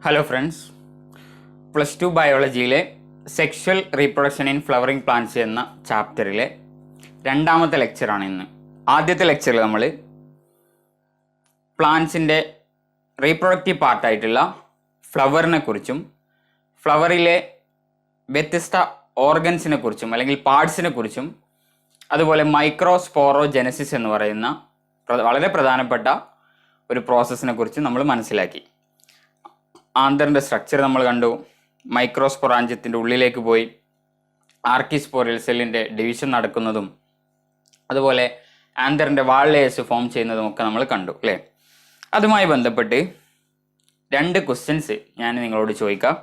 Hello friends, +2 ബയോളജിയിലെ sexual reproduction in flowering plants എന്ന ചാപ്റ്ററിലെ രണ്ടാമത്തെ ലെക്ചറാണ് ഇന്ന്. ആദ്യത്തെ ലെക്ചറിൽ നമ്മൾ പ്ലാന്റ്സിൻ്റെ റീപ്രൊഡക്റ്റീവ് പാർട്ടായിട്ടുള്ള ഫ്ലവറിനെ കുറിച്ചും ഫ്ലവറിലെ വ്യത്യസ്ത ഓർഗൻസിനെ കുറിച്ചും അല്ലെങ്കിൽ പാർട്സിനെ കുറിച്ചും അതുപോലെ മൈക്രോസ്പോറോജെനസിസ് എന്ന് പറയുന്ന വളരെ പ്രധാനപ്പെട്ട ഒരു പ്രോസസ്സിനെ കുറിച്ച് നമ്മൾ മനസ്സിലാക്കി. ആന്തറിൻ്റെ സ്ട്രക്ചർ നമ്മൾ കണ്ടു. മൈക്രോസ്പൊറാഞ്ചിയത്തിൻ്റെ ഉള്ളിലേക്ക് പോയി ആർക്കിസ്പോറിയൽ സെല്ലിൻ്റെ ഡിവിഷൻ നടക്കുന്നതും അതുപോലെ ആന്തറിൻ്റെ വാൾ ലേയേഴ്സ് ഫോം ചെയ്യുന്നതും ഒക്കെ നമ്മൾ കണ്ടു അല്ലേ. അതുമായി ബന്ധപ്പെട്ട് 2 ക്വസ്റ്റ്യൻസ് ഞാൻ നിങ്ങളോട് ചോദിക്കാം.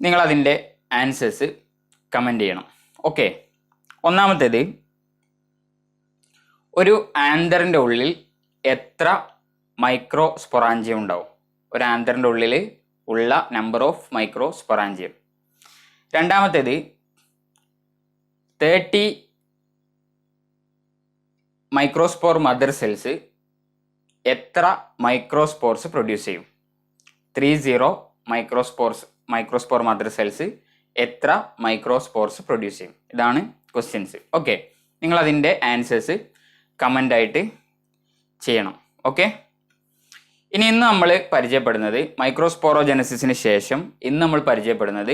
നിങ്ങളതിൻ്റെ ആൻസേഴ്സ് കമൻ്റ് ചെയ്യണം. ഓക്കെ, ഒന്നാമത്തേത്, ഒരു ആന്തറിൻ്റെ ഉള്ളിൽ എത്ര മൈക്രോസ്പൊറാഞ്ചിയം ഉണ്ടാവും? ഒരു ആന്തറിൻ്റെ ഉള്ളിൽ ഉള്ള നമ്പർ ഓഫ് മൈക്രോസ്പൊറാഞ്ചിയം. രണ്ടാമത്തേത്, 30 മൈക്രോസ്പോർ മദർ സെൽസ് എത്ര മൈക്രോസ്പോർസ് പ്രൊഡ്യൂസ് ചെയ്യും? 30 മൈക്രോസ്പോർ മദർ സെൽസ് എത്ര മൈക്രോസ്പോർസ് പ്രൊഡ്യൂസ് ചെയ്യും? ഇതാണ് ക്വസ്റ്റ്യൻസ്. ഓക്കെ, നിങ്ങളതിൻ്റെ ആൻസേഴ്സ് കമൻ്റായിട്ട് ചെയ്യണം. ഓക്കെ, ഇനി ഇന്ന് നമ്മൾ പരിചയപ്പെടുന്നത് മൈക്രോസ്പോറോജെനസിസിന് ശേഷം ഇന്ന് നമ്മൾ പരിചയപ്പെടുന്നത്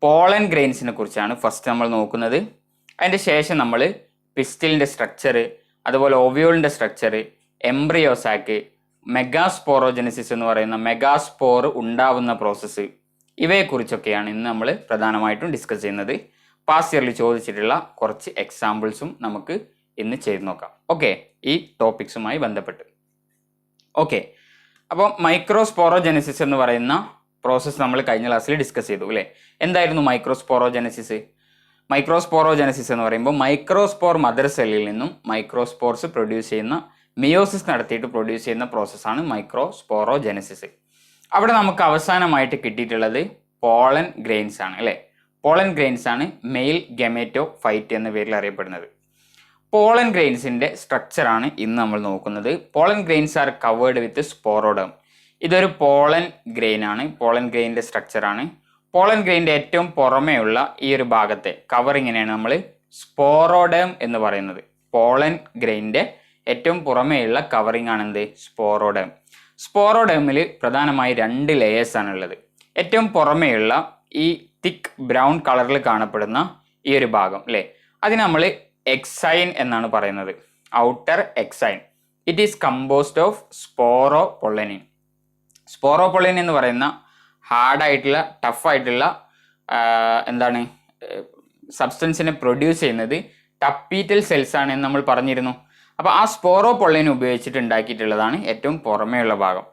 പോളൻ ഗ്രെയിൻസിനെ കുറിച്ചാണ്. ഫസ്റ്റ് നമ്മൾ നോക്കുന്നത്. അതിൻ്റെ ശേഷം നമ്മൾ പിസ്റ്റിലിൻ്റെ സ്ട്രക്ചർ, അതുപോലെ ഓവിയോളിൻ്റെ സ്ട്രക്ചർ, എംബ്രിയോസാക്ക്, മെഗാസ്പോറോജെനസിസ് എന്ന് പറയുന്ന മെഗാസ്പോർ ഉണ്ടാവുന്ന പ്രോസസ്സ്, ഇവയെക്കുറിച്ചൊക്കെയാണ് ഇന്ന് നമ്മൾ പ്രധാനമായിട്ടും ഡിസ്കസ് ചെയ്യുന്നത്. പാസ്റ്റ് ഇയറിൽ ചോദിച്ചിട്ടുള്ള കുറച്ച് എക്സാമ്പിൾസും നമുക്ക് ഇന്ന് ചെയ്ത് നോക്കാം. ഓക്കെ, ഈ ടോപ്പിക്സുമായി ബന്ധപ്പെട്ട്. ഓക്കെ, അപ്പോൾ മൈക്രോസ്പോറോജെനസിസ് എന്ന് പറയുന്ന പ്രോസസ്സ് നമ്മൾ കഴിഞ്ഞ ക്ലാസ്സിൽ ഡിസ്കസ് ചെയ്തു അല്ലേ. എന്തായിരുന്നു മൈക്രോസ്പോറോജെനസിസ്? മൈക്രോസ്പോറോജെനസിസ് എന്ന് പറയുമ്പോൾ മൈക്രോസ്പോർ മദർ സെല്ലിൽ നിന്നും മൈക്രോസ്പോർസ് പ്രൊഡ്യൂസ് ചെയ്യുന്ന മിയോസിസ് നടത്തിയിട്ട് പ്രൊഡ്യൂസ് ചെയ്യുന്ന പ്രോസസ്സാണ് മൈക്രോസ്പോറോജെനസിസ്. അവിടെ നമുക്ക് അവസാനമായിട്ട് കിട്ടിയിട്ടുള്ളത് പോളൻ ഗ്രെയിൻസ് ആണ് അല്ലേ. പോളൻ ഗ്രെയിൻസ് ആണ് മെയിൽ ഗമേറ്റോഫൈറ്റ് എന്ന പേരിൽ അറിയപ്പെടുന്നത്. പോളൻ ഗ്രെയിൻസിൻ്റെ സ്ട്രക്ചറാണ് ഇന്ന് നമ്മൾ നോക്കുന്നത്. Pollen grains are covered with sporoderm. ഇതൊരു പോളൻ ഗ്രെയിൻ ആണ്. പോളൻ ഗ്രെയിനിൻ്റെ സ്ട്രക്ചറാണ്. പോളൻ ഗ്രെയിനിൻ്റെ ഏറ്റവും പുറമേയുള്ള ഈ ഒരു ഭാഗത്തെ കവറിങ്ങിനെയാണ് നമ്മൾ സ്പോറോഡേം എന്ന് പറയുന്നത്. പോളൻ ഗ്രെയിനിൻ്റെ ഏറ്റവും പുറമേയുള്ള കവറിങ് ആണെന്ത്? സ്പോറോഡേം. സ്പോറോഡേമിൽ പ്രധാനമായി 2 ലെയേഴ്സ് ആണുള്ളത്. ഏറ്റവും പുറമേയുള്ള ഈ തിക്ക് ബ്രൗൺ കളറിൽ കാണപ്പെടുന്ന ഈ ഒരു ഭാഗം അല്ലേ, അതിന് നമ്മൾ എക്സൈൻ എന്നാണ് പറയുന്നത്. Outer exine. It is composed of sporopollenin. Sporopollenin എന്ന് പറയുന്ന ഹാർഡായിട്ടുള്ള ടഫായിട്ടുള്ള എന്താണ് സബ്സ്റ്റൻസിനെ പ്രൊഡ്യൂസ് ചെയ്യുന്നത് ടപ്പീറ്റൽ സെൽസ് ആണ് എന്ന് നമ്മൾ പറഞ്ഞിരുന്നു. അപ്പോൾ ആ സ്പോറോപൊള്ളനിൻ ഉപയോഗിച്ചിട്ട് ഉണ്ടാക്കിയിട്ടുള്ളതാണ് ഏറ്റവും പുറമേയുള്ള ഭാഗം.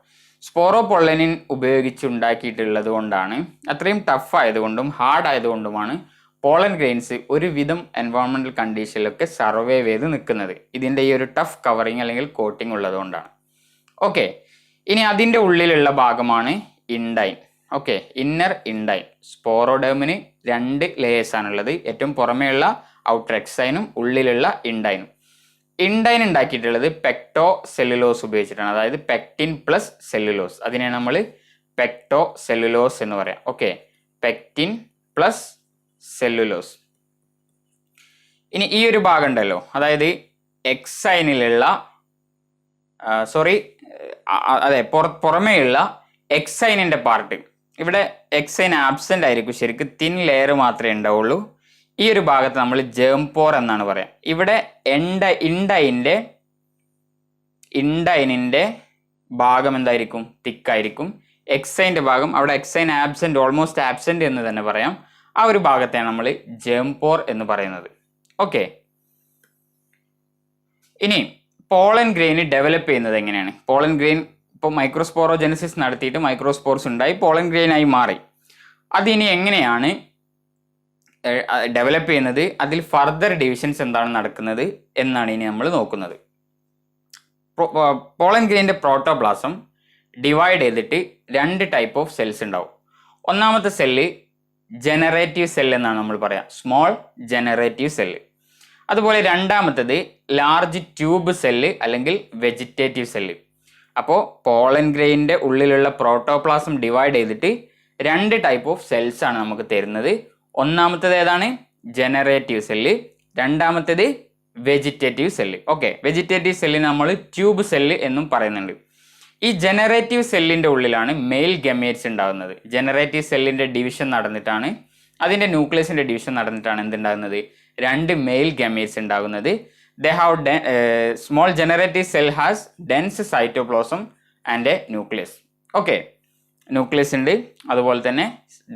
സ്പോറോപൊള്ളനിൻ ഉപയോഗിച്ചുണ്ടാക്കിയിട്ടുള്ളത് കൊണ്ടാണ്, അത്രയും ടഫ് ആയതുകൊണ്ടും ഹാർഡ് ആയതുകൊണ്ടുമാണ് പോളൻ ഗ്രെയിൻസ് ഒരുവിധം എൻവയോൺമെൻറ്റൽ കണ്ടീഷനിലൊക്കെ സർവൈവ് ചെയ്ത് നിൽക്കുന്നത്. ഇതിൻ്റെ ഈ ഒരു ടഫ് കവറിങ് അല്ലെങ്കിൽ കോട്ടിങ് ഉള്ളതുകൊണ്ടാണ്. ഓക്കെ, ഇനി അതിൻ്റെ ഉള്ളിലുള്ള ഭാഗമാണ് ഇൻഡൈൻ. Okay, inner intine. സ്പോറോഡേമിന് 2 ലെയേഴ്സ് ആണുള്ളത്. ഏറ്റവും പുറമേയുള്ള ഔട്ടർ എക്സൈനും ഉള്ളിലുള്ള ഇൻഡൈനും. ഇൻഡൈൻ ഉണ്ടാക്കിയിട്ടുള്ളത് പെക്ടോ സെല്ലുലോസ് ഉപയോഗിച്ചിട്ടാണ്, അതായത് പെക്റ്റിൻ പ്ലസ് സെല്ലുലോസ്. അതിനെ നമ്മൾ പെക്ടോ സെല്ലുലോസ് എന്ന് പറയാം. Okay, pectin plus cellulose. ഇനി ഈ ഒരു ഭാഗം ഉണ്ടല്ലോ, അതായത് എക്സൈനിലുള്ള പുറമേയുള്ള എക്സൈനിൻ്റെ പാർട്ട്. ഇവിടെ എക്സൈൻ ആബ്സെൻ്റ് ആയിരിക്കും, ശരിക്കും തിൻ ലെയർ മാത്രമേ ഉണ്ടാവുള്ളൂ. ഈ ഒരു ഭാഗത്ത് നമ്മൾ ജേംപോർ എന്നാണ് പറയാം. ഇവിടെ ഇൻഡൈനിൻ്റെ ഭാഗം എന്തായിരിക്കും? തിക്കായിരിക്കും. എക്സൈൻ്റെ ഭാഗം, അവിടെ എക്സൈൻ ആബ്സെൻ്റ്, ഓൾമോസ്റ്റ് ആബ്സെൻ്റ് എന്ന് തന്നെ പറയാം. ആ ഒരു ഭാഗത്തെയാണ് നമ്മൾ ജേംപോർ എന്ന് പറയുന്നത്. ഓക്കെ, ഇനി പോളൻ ഗ്രെയിൻ ഡെവലപ്പ് ചെയ്യുന്നത് എങ്ങനെയാണ്? പോളൻ ഗ്രെയിൻ ഇപ്പോൾ മൈക്രോസ്പോറോജെനസിസ് നടത്തിയിട്ട് മൈക്രോസ്പോർസ് ഉണ്ടായി പോളൻ ഗ്രെയിനായി മാറി. അതിനി എങ്ങനെയാണ് ഡെവലപ്പ് ചെയ്യുന്നത്, അതിൽ ഫർദർ ഡിവിഷൻസ് എന്താണ് നടക്കുന്നത് എന്നാണ് ഇനി നമ്മൾ നോക്കുന്നത്. പോളൻ ഗ്രെയിനിൻ്റെ പ്രോട്ടോപ്ലാസം ഡിവൈഡ് ചെയ്തിട്ട് 2 ടൈപ്പ് ഓഫ് സെൽസ് ഉണ്ടാവും. ഒന്നാമത്തെ സെല്ല് ജനറേറ്റീവ് സെൽ എന്നാണ് നമ്മൾ പറയാം, സ്മോൾ ജനറേറ്റീവ് സെല്ല്. അതുപോലെ രണ്ടാമത്തേത് ലാർജ് ട്യൂബ് സെല്ല് അല്ലെങ്കിൽ വെജിറ്റേറ്റീവ് സെല്ല്. അപ്പോൾ പോളൻ ഗ്രെയിനിൻ്റെ ഉള്ളിലുള്ള പ്രോട്ടോപ്ലാസം ഡിവൈഡ് ചെയ്തിട്ട് 2 ടൈപ്പ് ഓഫ് സെൽസ് ആണ് നമുക്ക് തരുന്നത്. ഒന്നാമത്തേത് ഏതാണ്? Generative cell. രണ്ടാമത്തേത് വെജിറ്റേറ്റീവ് സെല്ല്. ഓക്കെ, വെജിറ്റേറ്റീവ് സെല്ലിന് നമ്മൾ ട്യൂബ് സെല്ല് എന്നും പറയുന്നുണ്ട്. ഈ ജനറേറ്റീവ് സെല്ലിൻ്റെ ഉള്ളിലാണ് മെയിൽ ഗമേറ്റ്സ് ഉണ്ടാകുന്നത്. ജനറേറ്റീവ് സെല്ലിൻ്റെ ഡിവിഷൻ നടന്നിട്ടാണ്, അതിൻ്റെ ന്യൂക്ലിയസിൻ്റെ ഡിവിഷൻ നടന്നിട്ടാണ് എന്തുണ്ടാകുന്നത്? 2 മെയിൽ ഗമേറ്റ്സ് ഉണ്ടാകുന്നത്. They have small generative cell has dense cytoplasm and a nucleus. Okay, nucleus ഉണ്ട്, അതുപോലെ തന്നെ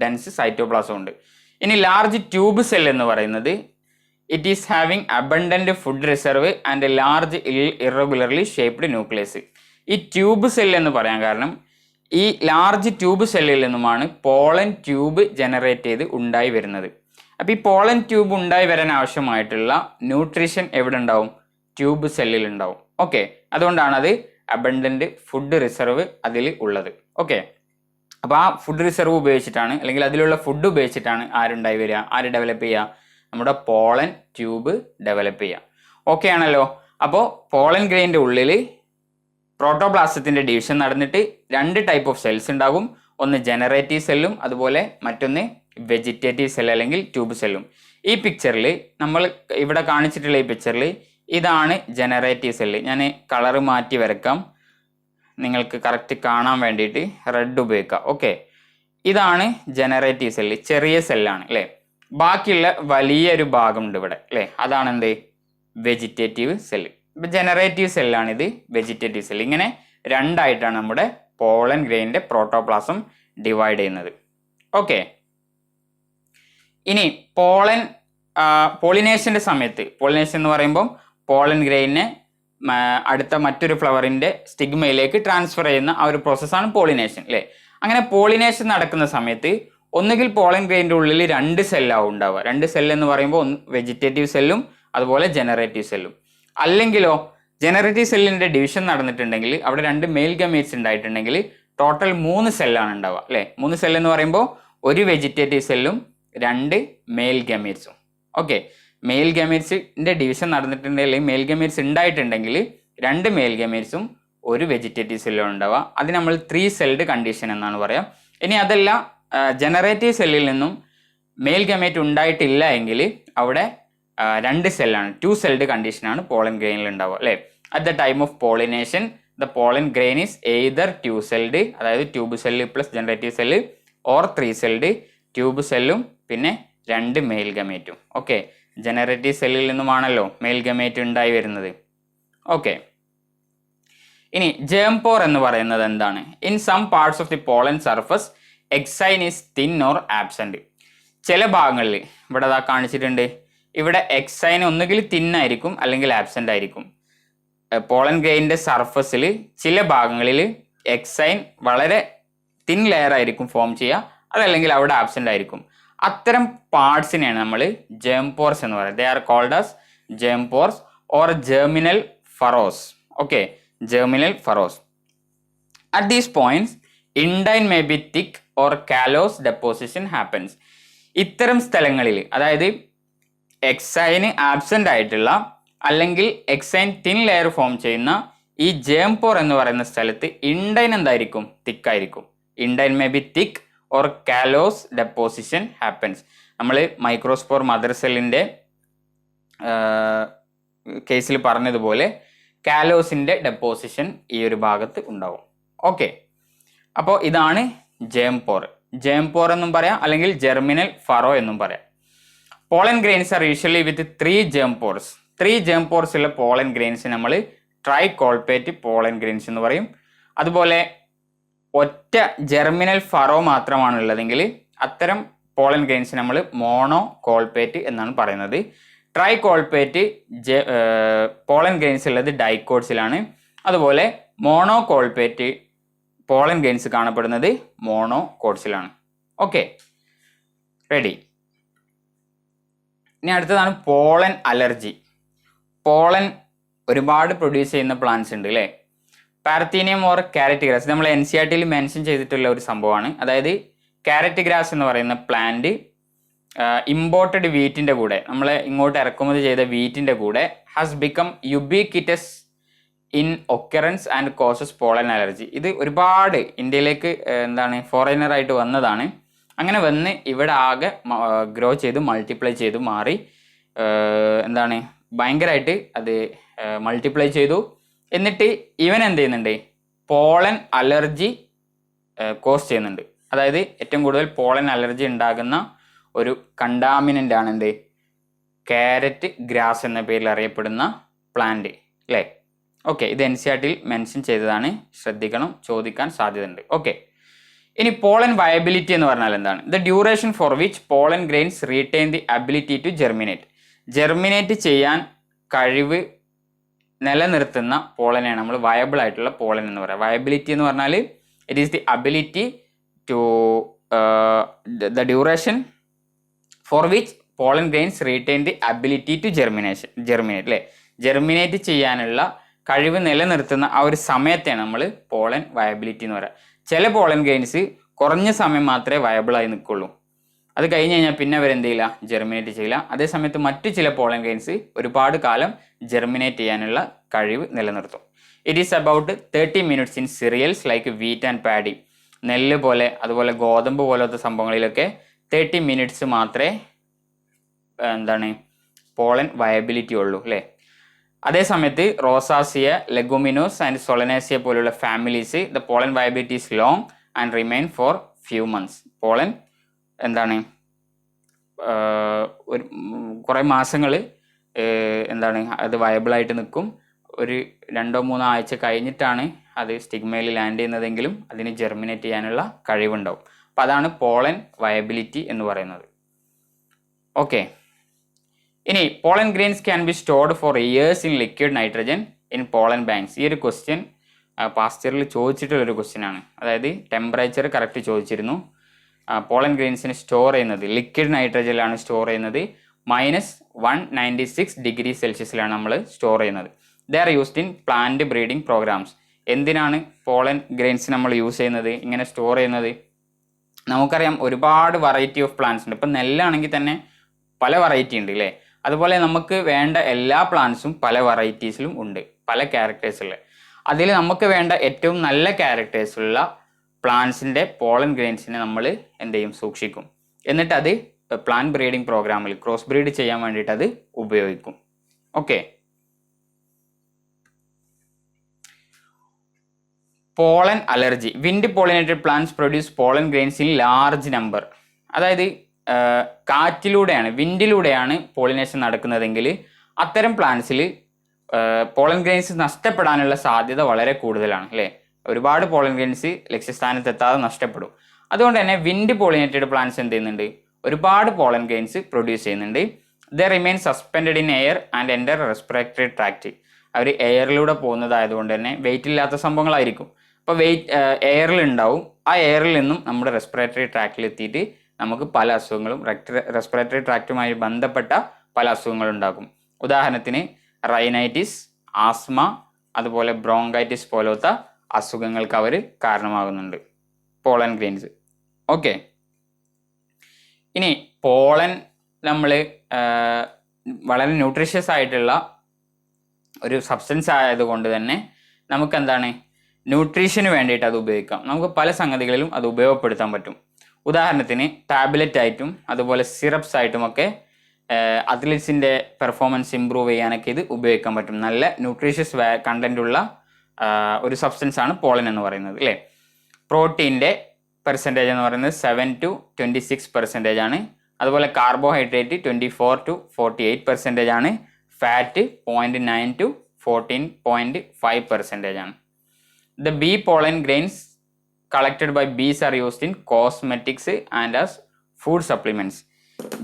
ഡെൻസ് സൈറ്റോപ്ലാസം ഉണ്ട്. ഇനി ലാർജ് ട്യൂബ് സെൽ എന്ന് പറയുന്നത് it is having abundant food reserve and A large irregularly shaped nucleus. ഈ tube cell എന്ന് പറയാൻ കാരണം ഈ ലാർജ് ട്യൂബ് സെല്ലിൽ നിന്നുമാണ് പോളൻ ട്യൂബ് ജനറേറ്റ് ചെയ്ത് ഉണ്ടായി വരുന്നത്. അപ്പോൾ ഈ പോളൻ ട്യൂബ് ഉണ്ടായി വരാൻ ആവശ്യമായിട്ടുള്ള ന്യൂട്രീഷൻ എവിടെ ഉണ്ടാവും? ട്യൂബ് സെല്ലിൽ ഉണ്ടാവും. ഓക്കെ, അതുകൊണ്ടാണ് അത് അബണ്ടൻറ്റ് ഫുഡ് റിസർവ് അതിൽ ഉള്ളത്. ഓക്കെ, അപ്പോൾ ആ ഫുഡ് റിസർവ് ഉപയോഗിച്ചിട്ടാണ്, അല്ലെങ്കിൽ അതിലുള്ള ഫുഡ് ഉപയോഗിച്ചിട്ടാണ് ആരുണ്ടായി വരിക? ആര് ഡെവലപ്പ് ചെയ്യുക? നമ്മുടെ പോളൻ ട്യൂബ് ഡെവലപ്പ് ചെയ്യുക. ഓക്കെ ആണല്ലോ. അപ്പോൾ പോളൻ ഗ്രെയിനിൻ്റെ ഉള്ളിൽ പ്രോട്ടോപ്ലാസത്തിൻ്റെ ഡിവിഷൻ നടന്നിട്ട് 2 ടൈപ്പ് ഓഫ് സെൽസ് ഉണ്ടാകും. ഒന്ന് ജനറേറ്റീവ് സെല്ലും അതുപോലെ മറ്റൊന്ന് വെജിറ്റേറ്റീവ് സെൽ അല്ലെങ്കിൽ ട്യൂബ് സെല്ലും. ഈ പിക്ചറിൽ നമ്മൾ ഇവിടെ കാണിച്ചിട്ടുള്ള ഈ പിക്ചറിൽ ഇതാണ് ജനറേറ്റീവ് സെല്ല്. ഞാൻ കളറ് മാറ്റി വരക്കാം നിങ്ങൾക്ക് കറക്റ്റ് കാണാൻ വേണ്ടിയിട്ട്. റെഡ് ഉപയോഗിക്കാം. ഓക്കെ, ഇതാണ് ജനറേറ്റീവ് സെല്ല്. ചെറിയ സെല്ലാണ് അല്ലേ. ബാക്കിയുള്ള വലിയൊരു ഭാഗമുണ്ട് ഇവിടെ അല്ലേ, അതാണ് എന്ത്? Vegetative cell. ഇപ്പം ജനറേറ്റീവ് സെല്ലാണിത്, വെജിറ്റേറ്റീവ് സെല്ല്. ഇങ്ങനെ 2 ആയിട്ടാണ് നമ്മുടെ പോളൻ ഗ്രെയിനിൻ്റെ പ്രോട്ടോപ്ലാസം ഡിവൈഡ് ചെയ്യുന്നത്. ഓക്കെ, ഇനി പോളിനേഷൻ്റെ സമയത്ത്, പോളിനേഷൻ എന്ന് പറയുമ്പം പോളൻ ഗ്രെയിനെ അടുത്ത മറ്റൊരു ഫ്ലവറിൻ്റെ സ്റ്റിഗ്മയിലേക്ക് ട്രാൻസ്ഫർ ചെയ്യുന്ന ആ ഒരു പ്രോസസ്സാണ് പോളിനേഷൻ അല്ലേ. അങ്ങനെ പോളിനേഷൻ നടക്കുന്ന സമയത്ത് ഒന്നുകിൽ പോളൻ ഗ്രെയിനിൻ്റെ ഉള്ളിൽ 2 സെല്ലാവും ഉണ്ടാവുക. 2 സെല്ല് എന്ന് പറയുമ്പോൾ വെജിറ്റേറ്റീവ് സെല്ലും അതുപോലെ ജനറേറ്റീവ് സെല്ലും. അല്ലെങ്കിലോ ജനറേറ്റീവ് സെല്ലിൻ്റെ ഡിവിഷൻ നടന്നിട്ടുണ്ടെങ്കിൽ അവിടെ 2 മെയിൽ ഗമേറ്റ്സ് ഉണ്ടായിട്ടുണ്ടെങ്കിൽ ടോട്ടൽ 3 സെല്ലാണ് ഉണ്ടാവുക അല്ലേ. 3 സെല്ല് എന്ന് പറയുമ്പോൾ ഒരു വെജിറ്റേറ്റീവ് സെല്ലും 2 മെയിൽ ഗമേറ്റ്സും. ഓക്കെ, മെയിൽ ഗമേറ്റ്സിൻ്റെ ഡിവിഷൻ നടന്നിട്ടുണ്ടെങ്കിൽ, മെയിൽ ഗമേറ്റ്സ് ഉണ്ടായിട്ടുണ്ടെങ്കിൽ 2 മെയിൽ ഗമേറ്റ്സും ഒരു വെജിറ്റേറ്റീവ് സെല്ലും ഉണ്ടാവുക. അത് നമ്മൾ 3 സെൽഡ് കണ്ടീഷൻ എന്നാണ് പറയുക. ഇനി അതല്ല, ജനറേറ്റീവ് സെല്ലിൽ നിന്നും മെയിൽ ഗമേറ്റ് ഉണ്ടായിട്ടില്ല എങ്കിൽ അവിടെ 2 സെല്ലാണ്, 2 സെൽഡ് കണ്ടീഷനാണ് പോളൻ ഗ്രെയിനിൽ ഉണ്ടാവുക അല്ലേ. At the time of pollination the pollen grain is either 2 celled, അതായത് tube cell plus generative cell, or 3 celled, tube സെല്ലും പിന്നെ 2 മെയിൽ ഗമേറ്റും. ഓക്കെ, ജനറേറ്റീവ് സെല്ലിൽ നിന്നുമാണല്ലോ മെയിൽ ഗമേറ്റ് ഉണ്ടായി വരുന്നത്. ഓക്കെ, ഇനി ജേം പോർ എന്ന് പറയുന്നത് എന്താണ്? In some parts of the pollen surface exine is thin or absent. ചില ഭാഗങ്ങളിൽ ഇവിടെ അതാ കാണിച്ചിട്ടുണ്ട്, ഇവിടെ എക്സൈൻ ഒന്നുകിൽ തിന്നായിരിക്കും അല്ലെങ്കിൽ ആബ്സെന്റ് ആയിരിക്കും. പോളൻ ഗ്രെയിനിൻ്റെ സർഫസിൽ ചില ഭാഗങ്ങളിൽ എക്സൈൻ വളരെ തിൻ ലെയർ ആയിരിക്കും ഫോം ചെയ്യുക, അതല്ലെങ്കിൽ അവിടെ ആബ്സെന്റ് ആയിരിക്കും. അത്തരം പാർട്സിനെയാണ് നമ്മൾ ജേം പോർസ് എന്ന് പറയുന്നത്. They are called as germ pores or germinal furrows. Okay, germinal furrows. At these points intine may be thick or callose deposition happens. ഇത്തരം സ്ഥലങ്ങളിൽ, അതായത് എക്സൈന് ആബ്സെന്റ് ആയിട്ടുള്ള അല്ലെങ്കിൽ എക്സൈൻ തിൻ ലെയർ ഫോം ചെയ്യുന്ന ഈ ജേം പോർ എന്ന് പറയുന്ന സ്ഥലത്ത് ഇൻഡൈൻ എന്തായിരിക്കും? തിക്കായിരിക്കും. Intine may be thick or callose deposition happens. നമ്മൾ മൈക്രോസ്പോർ മദർ സെല്ലിൻ്റെ കേസിൽ പറഞ്ഞതുപോലെ കാലോസിൻ്റെ ഡെപ്പോസിഷൻ ഈ ഒരു ഭാഗത്ത് ഉണ്ടാവും. ഓക്കെ, അപ്പോൾ ഇതാണ് ജേം പോർ. ജേം പോർ എന്നും പറയാം, അല്ലെങ്കിൽ ജെർമിനൽ ഫറോ എന്നും പറയാം. Pollen grains are usually with 3 germ pores. 3 germ pores ഉള്ള പോളൻ ഗ്രെയിൻസ് നമ്മൾ ട്രൈകോൾപേറ്റ് പോളൻ ഗ്രെയിൻസ് എന്ന് പറയും. അതുപോലെ ഒറ്റ ജെർമിനൽ ഫറോ മാത്രമാണുള്ളതെങ്കിൽ അത്തരം പോളൻ ഗ്രെയിൻസ് നമ്മൾ മോണോ കോൾപേറ്റ് എന്നാണ് പറയുന്നത്. ട്രൈകോൾപേറ്റ് പോളൻ ഗ്രെയിൻസ് ഉള്ളത് ഡൈക്കോട്സിലാണ്. അതുപോലെ മോണോ കോൾപേറ്റ് പോളൻ ഗ്രെയിൻസ് കാണപ്പെടുന്നത് മോണോ കോട്സിലാണ്. Okay, ready. ഇനി അടുത്തതാണ് പോളൻ അലർജി. പോളൻ ഒരുപാട് പ്രൊഡ്യൂസ് ചെയ്യുന്ന പ്ലാന്റ്സ് ഉണ്ട് അല്ലേ. പാരത്തീനിയം ഓർ ക്യാരറ്റ് ഗ്രാസ് നമ്മൾ NCERT മെൻഷൻ ചെയ്തിട്ടുള്ള ഒരു സംഭവമാണ്. അതായത് ക്യാരറ്റ് ഗ്രാസ് എന്ന് പറയുന്ന പ്ലാന്റ് ഇമ്പോർട്ടഡ് വീറ്റിൻ്റെ കൂടെ, നമ്മൾ ഇങ്ങോട്ട് ഇറക്കുമതി ചെയ്ത വീറ്റിൻ്റെ കൂടെ has become ubiquitous in occurrence and causes pollen allergy. ഇത് ഒരുപാട് ഇന്ത്യയിലേക്ക് ഫോറിനറായിട്ട് വന്നതാണ്. അങ്ങനെ വന്ന് ഇവിടെ ആകെ ഗ്രോ ചെയ്ത് മൾട്ടിപ്ലൈ ചെയ്തു മാറി ഭയങ്കരമായിട്ട് അത് മൾട്ടിപ്ലൈ ചെയ്തു. എന്നിട്ട് ഇവൻ എന്ത് ചെയ്യുന്നുണ്ട്, പോളൻ അലർജി കോസ് ചെയ്യുന്നുണ്ട്. അതായത് ഏറ്റവും കൂടുതൽ പോളൻ അലർജി ഉണ്ടാകുന്ന ഒരു കണ്ടാമിനൻ്റ് ആണ് എന്ത്, ക്യാരറ്റ് ഗ്രാസ് എന്ന പേരിൽ അറിയപ്പെടുന്ന പ്ലാന്റ് അല്ലേ. ഓക്കെ, ഇത് NCERT-ൽ മെൻഷൻ ചെയ്തതാണ്, ശ്രദ്ധിക്കണം, ചോദിക്കാൻ സാധ്യതയുണ്ട്. ഓക്കെ, ഇനി പോളൻ വയബിലിറ്റി എന്ന് പറഞ്ഞാൽ എന്താണ്? The duration for which pollen grains retain the ability to germinate. Germinate ചെയ്യാൻ കഴിവ് നിലനിർത്തുന്ന പോളനെയാണ് നമ്മൾ വയബിൾ ആയിട്ടുള്ള പോളൻ എന്ന് പറയുക. വയബിലിറ്റി എന്ന് പറഞ്ഞാൽ it is the ability to the duration for which pollen grains retain the ability to germinate അല്ലേ. ജെർമിനേറ്റ് ചെയ്യാനുള്ള കഴിവ് നിലനിർത്തുന്ന ആ ഒരു സമയത്തെയാണ് നമ്മൾ പോളൻ വയബിലിറ്റി എന്ന് പറയുക. ചില പോളൻ ഗ്രെയിൻസ് കുറഞ്ഞ സമയം മാത്രമേ വയബിളായി നിൽക്കുള്ളൂ, അത് കഴിഞ്ഞ് കഴിഞ്ഞാൽ പിന്നെ അവരെന്ത് ചെയ്യില്ല, ജെർമിനേറ്റ് ചെയ്യില്ല. അതേസമയത്ത് മറ്റു ചില പോളൻ ഗ്രെയിൻസ് ഒരുപാട് കാലം ജെർമിനേറ്റ് ചെയ്യാനുള്ള കഴിവ് നിലനിർത്തും. It is about 30 minutes in cereals like wheat and paddy. നെല്ല് പോലെ അതുപോലെ ഗോതമ്പ് പോലത്തെ സംഭവങ്ങളിലൊക്കെ 30 minutes മാത്രമേ പോളൻ വയബിലിറ്റി ഉള്ളൂ അല്ലേ. അതേസമയത്ത് റോസാസിയ, ലെഗുമിനോസ് ആൻഡ് സൊളനേസിയ പോലുള്ള families the pollen viability is long and remain for few months. Pollen ഒരു കുറേ മാസങ്ങൾ അത് വയബിളായിട്ട് നിൽക്കും. ഒരു 2-3 ആഴ്ച കഴിഞ്ഞിട്ടാണ് അത് സ്റ്റിഗ്മയിൽ ലാൻഡ് ചെയ്യുന്നതെങ്കിലും അതിന് ജെർമിനേറ്റ് ചെയ്യാനുള്ള കഴിവുണ്ടാവും. അപ്പോൾ അതാണ് പോളൻ വയബിലിറ്റി എന്ന് പറയുന്നത്. ഓക്കെ, ഇനി pollen grains can be stored for years in liquid nitrogen in pollen banks. ഈ ഒരു ക്വസ്റ്റ്യൻ പാസ്റ്റ് ഇയറിൽ ചോദിച്ചിട്ടുള്ളൊരു ക്വസ്റ്റ്യൻ ആണ്. അതായത് ടെമ്പറേച്ചർ കറക്റ്റ് ചോദിച്ചിരുന്നു. പോളൻ ഗ്രെയിൻസിന് സ്റ്റോർ ചെയ്യുന്നത് ലിക്വിഡ് നൈട്രജനിലാണ് സ്റ്റോർ ചെയ്യുന്നത്. -196 ഡിഗ്രി സെൽഷ്യസിലാണ് നമ്മൾ സ്റ്റോർ ചെയ്യുന്നത്. They are used in plant breeding programs. എന്തിനാണ് പോളൻ ഗ്രെയിൻസ് നമ്മൾ യൂസ് ചെയ്യുന്നത്, ഇങ്ങനെ സ്റ്റോർ ചെയ്യുന്നത്? നമുക്കറിയാം ഒരുപാട് വെറൈറ്റി ഓഫ് പ്ലാന്റ്സ് ഉണ്ട്. ഇപ്പം നെല്ലാണെങ്കിൽ തന്നെ പല വെറൈറ്റി ഉണ്ട് അല്ലേ. അതുപോലെ നമുക്ക് വേണ്ട എല്ലാ പ്ലാന്റ്സും പല വെറൈറ്റീസിലും ഉണ്ട്, പല ക്യാരക്ടേഴ്സുള്ള. അതിൽ നമുക്ക് വേണ്ട ഏറ്റവും നല്ല ക്യാരക്ടേഴ്സുള്ള പ്ലാന്റ്സിൻ്റെ പോളൻ ഗ്രെയിൻസിനെ നമ്മൾ എന്ത് ചെയ്യും, സൂക്ഷിക്കും. എന്നിട്ട് അത് പ്ലാന്റ് ബ്രീഡിംഗ് പ്രോഗ്രാമിൽ ക്രോസ് ബ്രീഡ് ചെയ്യാൻ വേണ്ടിയിട്ട് അത് ഉപയോഗിക്കും. Okay, pollen allergy. Wind pollinated plants produce pollen grains in large number. അതായത് കാറ്റിലൂടെയാണ്, വിൻഡിലൂടെയാണ് പോളിനേഷൻ നടക്കുന്നതെങ്കിൽ അത്തരം പ്ലാന്റ്സിൽ പോളൻ ഗ്രെയിൻസ് നഷ്ടപ്പെടാനുള്ള സാധ്യത വളരെ കൂടുതലാണ് അല്ലേ. ഒരുപാട് പോളൻ ഗ്രെയിൻസ് ലക്ഷ്യസ്ഥാനത്ത് എത്താതെ നഷ്ടപ്പെടും. അതുകൊണ്ട് തന്നെ വിൻഡ് പോളിനേറ്റഡ് പ്ലാന്റ്സ് എന്ത് ചെയ്യുന്നുണ്ട്, ഒരുപാട് പോളൻ ഗ്രെയിൻസ് പ്രൊഡ്യൂസ് ചെയ്യുന്നുണ്ട്. They remain suspended in air and enter respiratory tract. അവർ എയറിലൂടെ പോകുന്നതായതുകൊണ്ട് തന്നെ വെയിറ്റ് ഇല്ലാത്ത സംഭവങ്ങളായിരിക്കും. അപ്പോൾ എയറിൽ ഉണ്ടാവും. ആ എയറിൽ നിന്നും നമ്മുടെ റെസ്പിറേറ്ററി ട്രാക്റ്റിൽ എത്തിയിട്ട് നമുക്ക് പല അസുഖങ്ങളും റെസ്പിറേറ്ററി ട്രാക്റ്റുമായി ബന്ധപ്പെട്ട പല അസുഖങ്ങളും ഉണ്ടാകും. ഉദാഹരണത്തിന് റൈനൈറ്റിസ്, ആസ്മ, അതുപോലെ ബ്രോങ്കൈറ്റിസ് പോലത്തെ അസുഖങ്ങൾക്ക് അവർ കാരണമാകുന്നുണ്ട് പോളൻ ഗ്രെയിൻസ്. ഓക്കെ, ഇനി പോളൻ നമ്മൾ വളരെ ന്യൂട്രീഷ്യസ് ആയിട്ടുള്ള ഒരു സബ്സ്റ്റൻസ് ആയതുകൊണ്ട് തന്നെ നമുക്ക് ന്യൂട്രീഷന് വേണ്ടിയിട്ട് അത് ഉപയോഗിക്കാം. നമുക്ക് പല സംഗതികളിലും അത് ഉപയോഗപ്പെടുത്താൻ പറ്റും. ഉദാഹരണത്തിന് ടാബ്ലറ്റ് ആയിട്ടും അതുപോലെ സിറപ്സ് ആയിട്ടുമൊക്കെ അത്ലറ്റ്സിൻ്റെ പെർഫോമൻസ് ഇമ്പ്രൂവ് ചെയ്യാനൊക്കെ ഇത് ഉപയോഗിക്കാൻ പറ്റും. നല്ല ന്യൂട്രീഷ്യസ് കണ്ടൻ്റ് ഉള്ള ഒരു സബ്സ്റ്റൻസ് ആണ് പോളൻ എന്ന് പറയുന്നത് അല്ലേ. പ്രോട്ടീൻ്റെ പെർസെൻറ്റേജ് എന്ന് പറയുന്നത് 7 to 26% ആണ്. അതുപോലെ കാർബോഹൈഡ്രേറ്റ് 24 to 48% ആണ്. ഫാറ്റ് 0.9 to 14.5% ആണ്. The bee pollen grains collected by bees are used in cosmetics and as food supplements.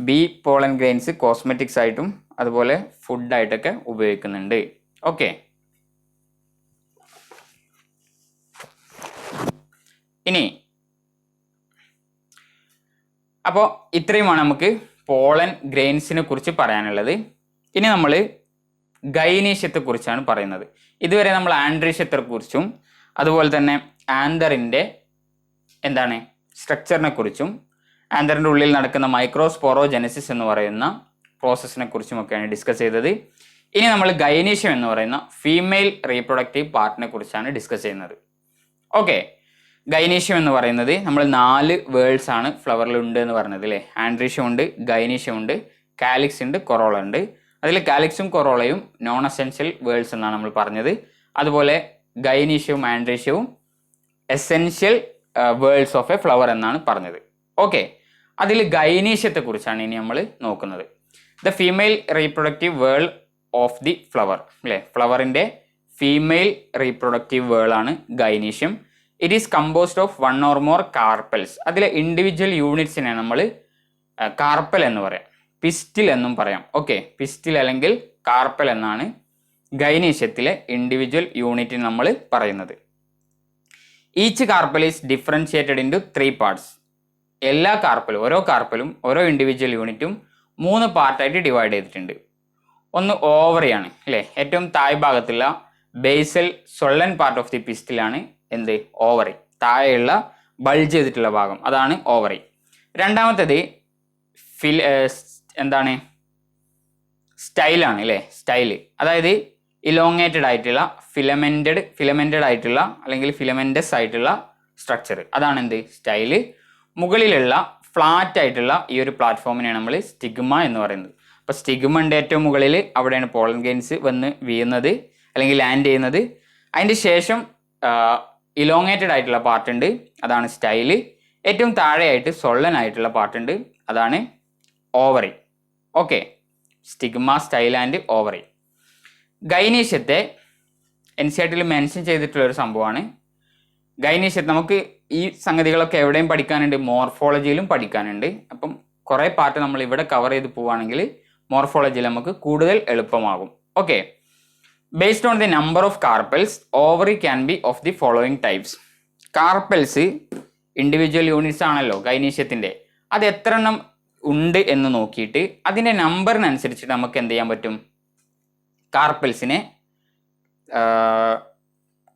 Bee pollen grains cosmetics ആയിട്ടും അതുപോലെ ഫുഡായിട്ടൊക്കെ ഉപയോഗിക്കുന്നുണ്ട്. ഓക്കെ, ഇനി അപ്പോൾ ഇത്രയുമാണ് നമുക്ക് പോളൻ ഗ്രെയിൻസിനെ കുറിച്ച് പറയാനുള്ളത്. ഇനി നമ്മൾ ഗൈനീഷ്യത്തെക്കുറിച്ചാണ് പറയുന്നത്. ഇതുവരെ നമ്മൾ ആൻഡ്രീഷ്യത്തെക്കുറിച്ചും അതുപോലെ തന്നെ ആന്തറിൻ്റെ സ്ട്രക്ചറിനെ കുറിച്ചും ആന്തറിൻ്റെ ഉള്ളിൽ നടക്കുന്ന മൈക്രോസ്പോറോജെനസിസ് എന്ന് പറയുന്ന പ്രോസസ്സിനെ കുറിച്ചുമൊക്കെയാണ് ഡിസ്കസ് ചെയ്തത്. ഇനി നമ്മൾ ഗൈനീഷ്യം എന്ന് പറയുന്ന ഫീമെയിൽ റീപ്രൊഡക്റ്റീവ് പാർട്ടിനെ കുറിച്ചാണ് ഡിസ്കസ് ചെയ്യുന്നത്. ഓക്കെ, ഗൈനീഷ്യം എന്ന് പറയുന്നത് നമ്മൾ 4 വേൾഡ്സ് ആണ് ഫ്ലവറിൽ ഉണ്ട് എന്ന് പറഞ്ഞത് അല്ലേ. ആൻഡ്രീഷ്യം ഉണ്ട്, ഗൈനീഷ്യം ഉണ്ട്, കാലിക്സ് ഉണ്ട്, കൊറോള ഉണ്ട്. അതിൽ കാലിക്സും കൊറോളയും നോൺ എസെൻഷ്യൽ വേൾഡ്സ് എന്നാണ് നമ്മൾ പറഞ്ഞത്. അതുപോലെ ഗൈനീഷ്യവും ആൻഡ്രീഷ്യവും essential whorls of a flower എന്നാണ് പറഞ്ഞത്. ഓക്കെ, അതിൽ ഗൈനീഷ്യത്തെ കുറിച്ചാണ് ഇനി നമ്മൾ നോക്കുന്നത്. The female reproductive whorl of the flower അല്ലേ. ഫ്ലവറിൻ്റെ ഫീമെയിൽ റീപ്രൊഡക്റ്റീവ് വേൾഡ് ആണ് ഗൈനീഷ്യം. It is composed of 1 or more carpels. അതിലെ ഇൻഡിവിജ്വൽ യൂണിറ്റ്സിനെ നമ്മൾ കാർപ്പൽ എന്ന് പറയാം, പിസ്റ്റിൽ എന്നും പറയാം. ഓക്കെ, പിസ്റ്റിൽ അല്ലെങ്കിൽ കാർപ്പൽ എന്നാണ് ഗൈനീഷ്യത്തിലെ ഇൻഡിവിജ്വൽ യൂണിറ്റിന് നമ്മൾ പറയുന്നത്. Each carpel is differentiated into 3 parts. എല്ലാ കാർപ്പലും, ഓരോ കാർപ്പലും ഓരോ ഇൻഡിവിജ്വൽ യൂണിറ്റും 3 പാർട്ടായിട്ട് ഡിവൈഡ് ചെയ്തിട്ടുണ്ട്. ഒന്ന് ഓവറിയാണ് അല്ലേ. ഏറ്റവും താഴ് ഭാഗത്തുള്ള basal swollen part of the പിസ്റ്റിലാണ് എന്ത്, ഓവറി. താഴെയുള്ള ബൾജ് ചെയ്തിട്ടുള്ള ഭാഗം അതാണ് ഓവറി. രണ്ടാമത്തേത് എന്താണ്, സ്റ്റൈലാണ് അല്ലേ. സ്റ്റൈല് അതായത് ഇലോങ്ങേറ്റഡ് ആയിട്ടുള്ള ഫിലമെന്റഡ് ആയിട്ടുള്ള അല്ലെങ്കിൽ ഫിലമെന്റസ് ആയിട്ടുള്ള സ്ട്രക്ചർ, അതാണ് എന്ത്, സ്റ്റൈല്. മുകളിലുള്ള ഫ്ലാറ്റ് ആയിട്ടുള്ള ഈ ഒരു പ്ലാറ്റ്ഫോമിനെയാണ് നമ്മൾ സ്റ്റിഗ്മ എന്ന് പറയുന്നത്. അപ്പോൾ സ്റ്റിഗ്മയുടെ ഏറ്റവും മുകളിൽ അവിടെയാണ് പോളൻ ഗെയിൻസ് വന്ന് വീഴുന്നത് അല്ലെങ്കിൽ ലാൻഡ് ചെയ്യുന്നത്. അതിൻ്റെ ശേഷം ഇലോങ്ങേറ്റഡ് ആയിട്ടുള്ള പാർട്ട് ഉണ്ട്, അതാണ് സ്റ്റൈല്. ഏറ്റവും താഴെയായിട്ട് സൊള്ളൻ ആയിട്ടുള്ള പാർട്ട് ഉണ്ട്, അതാണ് ovary. Okay, stigma, style and ovary. ഗൈനീഷ്യത്തെ NCERT മെൻഷൻ ചെയ്തിട്ടുള്ള ഒരു സംഭവമാണ്. ഗൈനീഷ്യത്തെ നമുക്ക് ഈ സംഗതികളൊക്കെ എവിടെയും പഠിക്കാനുണ്ട്, മോർഫോളജിയിലും പഠിക്കാനുണ്ട്. അപ്പം കുറേ പാർട്ട് നമ്മൾ ഇവിടെ കവർ ചെയ്ത് പോവുകയാണെങ്കിൽ മോർഫോളജിയിൽ നമുക്ക് കൂടുതൽ എളുപ്പമാകും. Okay, based on the number of carpels ovary can be of the following types. Carpels individual units ആണല്ലോ ഗൈനീഷ്യത്തിൻ്റെ. അത് എത്ര എണ്ണം ഉണ്ട് എന്ന് നോക്കിയിട്ട് അതിൻ്റെ നമ്പറിനനുസരിച്ചിട്ട് നമുക്ക് എന്ത് ചെയ്യാൻ പറ്റും, കാർപ്പൽസിനെ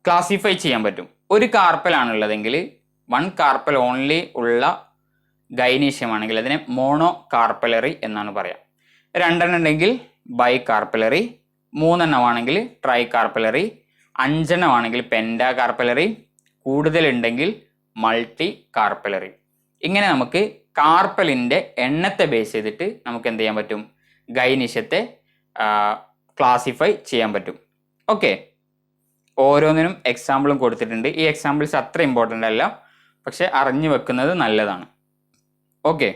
ക്ലാസിഫൈ ചെയ്യാൻ പറ്റും. ഒരു കാർപ്പലാണുള്ളതെങ്കിൽ 1 കാർപ്പൽ ഓൺലി ഉള്ള ഗൈനീഷ്യമാണെങ്കിൽ അതിനെ മോണോ കാർപ്പലറി എന്നാണ് പറയാം. 2 എണ്ണം ഉണ്ടെങ്കിൽ ബൈ കാർപ്പലറി, 3 എണ്ണമാണെങ്കിൽ ട്രൈ കാർപ്പലറി, 5 എണ്ണമാണെങ്കിൽ പെൻഡാ കാർപ്പലറി, കൂടുതലുണ്ടെങ്കിൽ മൾട്ടി കാർപ്പലറി. ഇങ്ങനെ നമുക്ക് കാർപ്പലിൻ്റെ എണ്ണത്തെ ബേസ് ചെയ്തിട്ട് നമുക്ക് എന്ത് ചെയ്യാൻ പറ്റും, ഗൈനീഷ്യത്തെ ക്ലാസിഫൈ ചെയ്യാൻ പറ്റും. ഓക്കെ, ഓരോന്നിനും എക്സാമ്പിളും കൊടുത്തിട്ടുണ്ട്. ഈ എക്സാമ്പിൾസ് അത്ര ഇമ്പോർട്ടൻ്റ് അല്ല, പക്ഷെ അറിഞ്ഞു വെക്കുന്നത് നല്ലതാണ്. ഓക്കെ,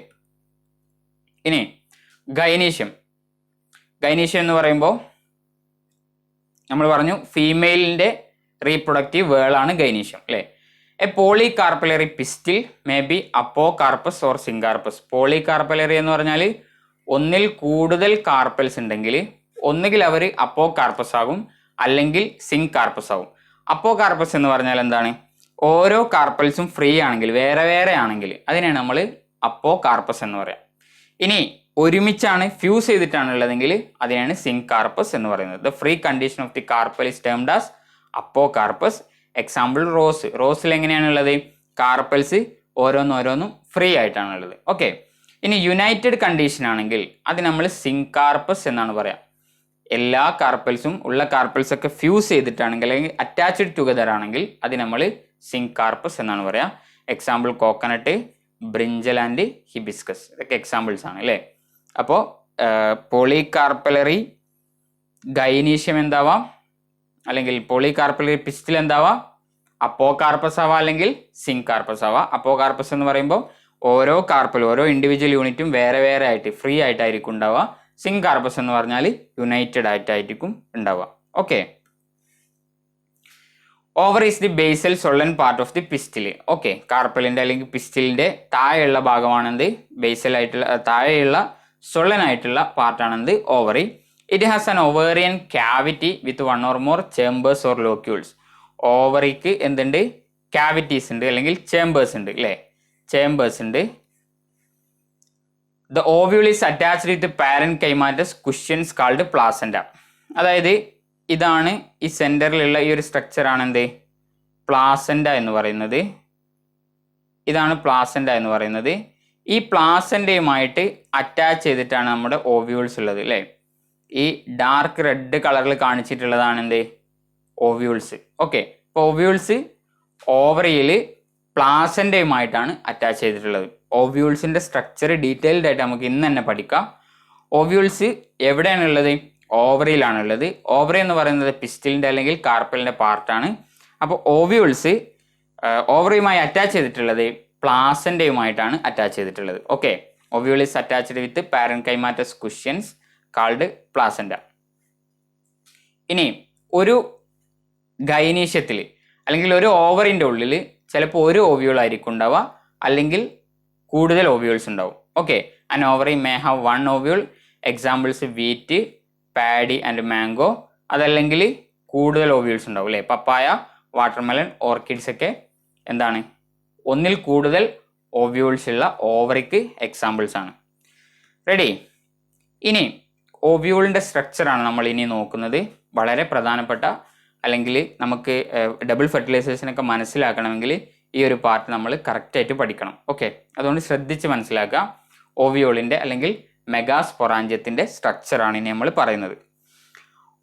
ഇനി ഗൈനീഷ്യം എന്ന് പറയുമ്പോൾ നമ്മൾ പറഞ്ഞു ഫീമെയിലിൻ്റെ റീപ്രൊഡക്റ്റീവ് വേളാണ് ഗൈനീഷ്യം അല്ലേ. A polycarpellary pistil may be apocarpous or syncarpous. Polycarpellary എന്ന് പറഞ്ഞാൽ ഒന്നിൽ കൂടുതൽ കാർപ്പൽസ് ഉണ്ടെങ്കിൽ ഒന്നുകിൽ അവർ അപ്പോകാർപ്പസ് ആകും അല്ലെങ്കിൽ സിങ്കാർപ്പസ് ആകും. അപ്പോകാർപ്പസ് എന്ന് പറഞ്ഞാൽ എന്താണ്, ഓരോ കാർപ്പൽസും ഫ്രീ ആണെങ്കിൽ, വേറെ ആണെങ്കിൽ അതിനെയാണ് നമ്മൾ അപ്പോകാർപ്പസ് എന്ന് പറയാം. ഇനി ഒരുമിച്ചാണ് ഫ്യൂസ് ചെയ്തിട്ടാണ് ഉള്ളതെങ്കിൽ അതിനാണ് സിങ്കാർപ്പസ് എന്ന് പറയുന്നത്. The free condition of the carpel is termed as apocarpous. Example റോസിൽ എങ്ങനെയാണുള്ളത്, കാർപ്പൽസ് ഓരോന്നും ഫ്രീ ആയിട്ടാണുള്ളത്. ഓക്കെ, ഇനി യുണൈറ്റഡ് കണ്ടീഷൻ ആണെങ്കിൽ അത് നമ്മൾ സിങ്കാർപ്പസ് എന്നാണ് പറയാം. എല്ലാ കാർപ്പൽസും ഉള്ള കാർപ്പൽസ് ഒക്കെ ഫ്യൂസ് ചെയ്തിട്ടാണെങ്കിൽ അല്ലെങ്കിൽ അറ്റാച്ച്ഡ് ടുഗദർ ആണെങ്കിൽ അത് നമ്മൾ സിങ്കാർപ്പസ് എന്നാണ് പറയാം. Example coconut, brinjal and hibiscus, ഇതൊക്കെ എക്സാമ്പിൾസ് ആണ് അല്ലേ. അപ്പോൾ പോളികാർപ്പലറി ഗൈനീഷ്യം എന്താവാം, അല്ലെങ്കിൽ പോളികാർപ്പലറി പിസ്റ്റിൽ എന്താവാം, അപ്പോകാർപ്പസ് ആവാം അല്ലെങ്കിൽ സിങ്കാർപ്പസ് ആവാം. അപ്പോകാർപ്പസ് എന്ന് പറയുമ്പോൾ ഓരോ കാർപ്പലും ഓരോ ഇൻഡിവിജ്വൽ യൂണിറ്റും വേറെ ആയിട്ട് ഫ്രീ ആയിട്ടായിരിക്കും ഉണ്ടാവുക. സിങ്കാർപ്പസ് എന്ന് പറഞ്ഞാൽ യുണൈറ്റഡ് ആയിട്ടായിരിക്കും ഉണ്ടാവുക. Okay, ovary is the basal swollen part of the pistil. Okay, കാർപ്പലിൻ്റെ അല്ലെങ്കിൽ പിസ്റ്റിലിൻ്റെ താഴെയുള്ള ഭാഗമാണെന്ത്, ബേസൽ ആയിട്ടുള്ള താഴെയുള്ള സൊള്ളനായിട്ടുള്ള പാർട്ടാണെന്ത്, ovary. It has an ovarian cavity with 1 or more chambers or locules. ഓവറിക്ക് എന്തുണ്ട്, ക്യാവിറ്റീസ് ഉണ്ട് അല്ലെങ്കിൽ ചേമ്പേഴ്സ് ഉണ്ട് അല്ലേ, ചേമ്പേഴ്സ് ഉണ്ട്. The ovule is attached with parenchymatous cushions called placenta. അതായത് ഇതാണ് ഈ സെൻറ്ററിലുള്ള ഈ ഒരു സ്ട്രക്ചറാണ് എന്ത്, പ്ലാസൻഡ എന്ന് പറയുന്നത്. ഇതാണ് പ്ലാസൻഡ എന്ന് പറയുന്നത്. ഈ പ്ലാസൻഡയുമായിട്ട് അറ്റാച്ച് ചെയ്തിട്ടാണ് നമ്മുടെ ഓവ്യൂൾസ് ഉള്ളത് അല്ലേ. ഈ ഡാർക്ക് റെഡ് കളറിൽ കാണിച്ചിട്ടുള്ളതാണ് എന്ത്, ഓവ്യൂൾസ്. ഓക്കെ, അപ്പോൾ ഓവ്യൂൾസ് ഓവറിയിൽ പ്ലാസൻ്റയുമായിട്ടാണ് അറ്റാച്ച് ചെയ്തിട്ടുള്ളത്. ഓവ്യൂൾസിൻ്റെ സ്ട്രക്ചർ ഡീറ്റെയിൽഡ് ആയിട്ട് നമുക്ക് ഇന്ന് തന്നെ പഠിക്കാം. ഓവ്യൂൾസ് എവിടെയാണുള്ളത്? ഓവറിയിലാണുള്ളത്. ഓവറി എന്ന് പറയുന്നത് പിസ്റ്റലിൻ്റെ അല്ലെങ്കിൽ കാർപ്പലിൻ്റെ പാർട്ടാണ്. അപ്പോൾ ഓവ്യൂൾസ് ഓവറിയുമായി അറ്റാച്ച് ചെയ്തിട്ടുള്ളത് പ്ലാസൻ്റയുമായിട്ടാണ് അറ്റാച്ച് ചെയ്തിട്ടുള്ളത്. Okay, ovule is attached with പാരൻകൈമാറ്റസ് cushions called placenta. ഇനി ഒരു ഗൈനീഷ്യത്തിൽ അല്ലെങ്കിൽ ഒരു ഓവറിൻ്റെ ഉള്ളിൽ ചിലപ്പോൾ ഒരു ഓവ്യൂൾ ആയിരിക്കും ഉണ്ടാവുക, അല്ലെങ്കിൽ കൂടുതൽ ഓവ്യൂൾസ് ഉണ്ടാവും. Okay, an ovary may have one ovule. Examples wheat, paddy and mango. അതല്ലെങ്കിൽ കൂടുതൽ ഓവ്യൂൾസ് ഉണ്ടാവും അല്ലേ. പപ്പായ, വാട്ടർമെലൺ, ഓർക്കിഡ്സ് ഒക്കെ എന്താണ്, ഒന്നിൽ കൂടുതൽ ഓവ്യൂൾസ് ഉള്ള ഓവറിക്ക് എക്സാമ്പിൾസ് ആണ്. റെഡി? ഇനി ഓവ്യൂളിൻ്റെ സ്ട്രക്ചറാണ് നമ്മൾ ഇനി നോക്കുന്നത്. വളരെ പ്രധാനപ്പെട്ട, അല്ലെങ്കിൽ നമുക്ക് ഡബിൾ ഫെർട്ടിലൈസേഷനൊക്കെ മനസ്സിലാക്കണമെങ്കിൽ ഈ ഒരു പാർട്ട് നമ്മൾ കറക്റ്റായിട്ട് പഠിക്കണം. ഓക്കെ, അതുകൊണ്ട് ശ്രദ്ധിച്ച് മനസ്സിലാക്കുക. ഓവ്യൂളിൻ്റെ അല്ലെങ്കിൽ മെഗാസ്പൊറാഞ്ചിയത്തിൻ്റെ സ്ട്രക്ചറാണ് ഇനി നമ്മൾ പറയുന്നത്.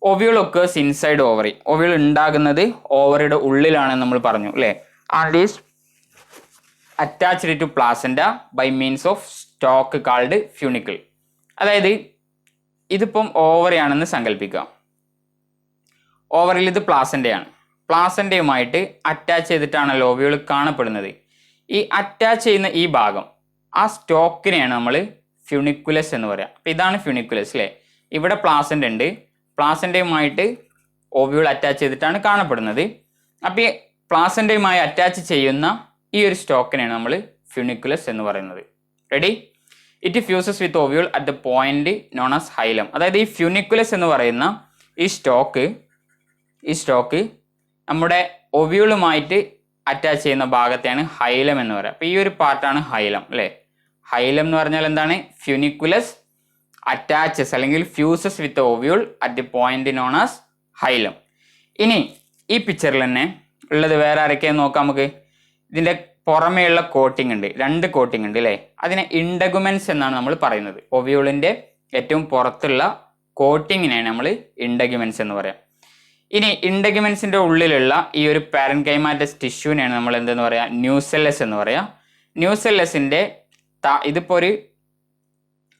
Ovule occurs inside ovary. Ovule ഉണ്ടാകുന്നത് ഓവറിയുടെ ഉള്ളിലാണെന്ന് നമ്മൾ പറഞ്ഞു അല്ലേ. And is attached to placenta by means of stalk called funicle. അതായത് ഇതിപ്പം ഓവറിയാണെന്ന് സങ്കല്പിക്കുക. ഓവറിൽ ഇത് പ്ലാസൻ്റയാണ്. പ്ലാസൻ്റയുമായിട്ട് അറ്റാച്ച് ചെയ്തിട്ടാണല്ലോ ഓവ്യൂൾ കാണപ്പെടുന്നത്. ഈ അറ്റാച്ച് ചെയ്യുന്ന ഈ ഭാഗം, ആ സ്റ്റോക്കിനെയാണ് നമ്മൾ ഫ്യൂണിക്കുലസ് എന്ന് പറയുക. അപ്പോൾ ഇതാണ് ഫ്യൂണിക്കുലസ് അല്ലേ. ഇവിടെ പ്ലാസൻ്റ ഉണ്ട്, പ്ലാസൻ്റയുമായിട്ട് ഓവ്യൂൾ അറ്റാച്ച് ചെയ്തിട്ടാണ് കാണപ്പെടുന്നത്. അപ്പോൾ ഈ പ്ലാസൻ്റയുമായി അറ്റാച്ച് ചെയ്യുന്ന ഈ ഒരു സ്റ്റോക്കിനെയാണ് നമ്മൾ ഫ്യൂണിക്കുലസ് എന്ന് പറയുന്നത്. Ready? It fuses with ovule at the point known as ഹൈലം. അതായത് ഈ ഫ്യൂണിക്കുലസ് എന്ന് പറയുന്ന ഈ സ്റ്റോക്ക് നമ്മുടെ ഓവ്യൂളുമായിട്ട് അറ്റാച്ച് ചെയ്യുന്ന ഭാഗത്തെയാണ് ഹൈലം എന്ന് പറയുക. അപ്പോൾ ഈ ഒരു പാർട്ടാണ് ഹൈലം അല്ലേ. ഹൈലം എന്ന് പറഞ്ഞാൽ എന്താണ്? ഫ്യൂണിക്കുലസ് അറ്റാച്ചസ് അല്ലെങ്കിൽ fuses with ovule at the point known as ഹൈലം. ഇനി ഈ പിക്ചറിൽ തന്നെ ഉള്ളത് വേറെ ആരൊക്കെയാന്ന് നോക്കാം നമുക്ക്. ഇതിൻ്റെ പുറമേയുള്ള കോട്ടിംഗ് ഉണ്ട്, 2 കോട്ടിംഗ് ഉണ്ട് അല്ലേ. അതിനെ ഇൻഡഗുമെൻസ് എന്നാണ് നമ്മൾ പറയുന്നത്. ഓവ്യൂളിൻ്റെ ഏറ്റവും പുറത്തുള്ള കോട്ടിങ്ങിനെയാണ് നമ്മൾ ഇൻഡഗുമെൻസ് എന്ന് പറയാം. ഇനി ഇൻഡഗുമെൻസിൻ്റെ ഉള്ളിലുള്ള ഈ ഒരു പാരൻകൈമാറ്റസ് ടിഷ്യൂവിനെയാണ് നമ്മൾ എന്തെന്ന് പറയാം? ന്യൂസെല്ലസ് എന്ന് പറയാം. ന്യൂസെല്ലസിൻ്റെ ഇതിപ്പോൾ ഒരു